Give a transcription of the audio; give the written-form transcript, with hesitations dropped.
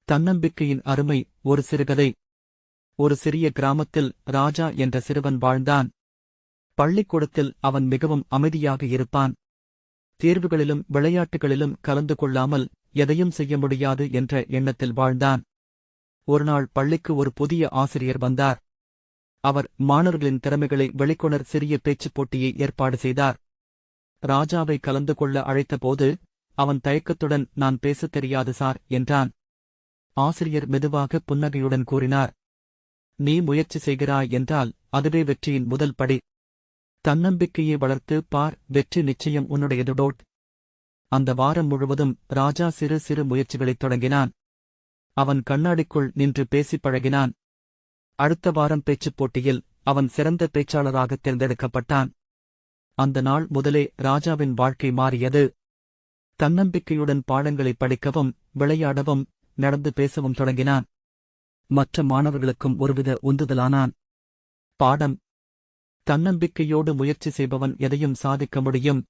தன்னம்பிக்கையின் அருமை. ஒரு சிறுகதை. ஒரு சிறிய கிராமத்தில் ராஜா என்ற சிறுவன் வாழ்ந்தான். பள்ளிக்கூடத்தில் அவன் மிகவும் அமைதியாக இருப்பான். தேர்வுகளிலும் விளையாட்டுகளிலும் கலந்து கொள்ளாமல் எதையும் செய்ய முடியாது என்ற எண்ணத்தில் வாழ்ந்தான். ஒருநாள் பள்ளிக்கு ஒரு புதிய ஆசிரியர் வந்தார். அவர் மாணவர்களின் திறமைகளை வெளிக்கொணர் சிறிய பேச்சுப் போட்டியை ஏற்பாடு செய்தார். ராஜாவை கலந்து கொள்ள அழைத்தபோது அவன் தயக்கத்துடன், நான் பேசத் தெரியாது சார் என்றான். ஆசிரியர் மெதுவாக புன்னகையுடன் கூறினார், நீ முயற்சி செய்கிறாய் என்றால் அதுவே வெற்றியின் முதல் படி. தன்னம்பிக்கையை வளர்த்து பார், வெற்றி நிச்சயம் உன்னுடையது. அந்த வாரம் முழுவதும் ராஜா சிறு சிறு முயற்சிகளைத் தொடங்கினான். அவன் கண்ணாடிக்குள் நின்று பேசிப் பழகினான். அடுத்த வாரம் பேச்சுப் போட்டியில் அவன் சிறந்த பேச்சாளராகத் தேர்ந்தெடுக்கப்பட்டான். அந்த நாள் முதலே ராஜாவின் வாழ்க்கை மாறியது. தன்னம்பிக்கையுடன் பாடங்களை படிக்கவும், விளையாடவும், நடந்து பேசவும் தொடங்கினான். மற்ற மாணவர்களுக்கும் ஒருவித உந்துதலானான். பாடம்: தன்னம்பிக்கையோடு முயற்சி செய்பவன் எதையும் சாதிக்க முடியும்.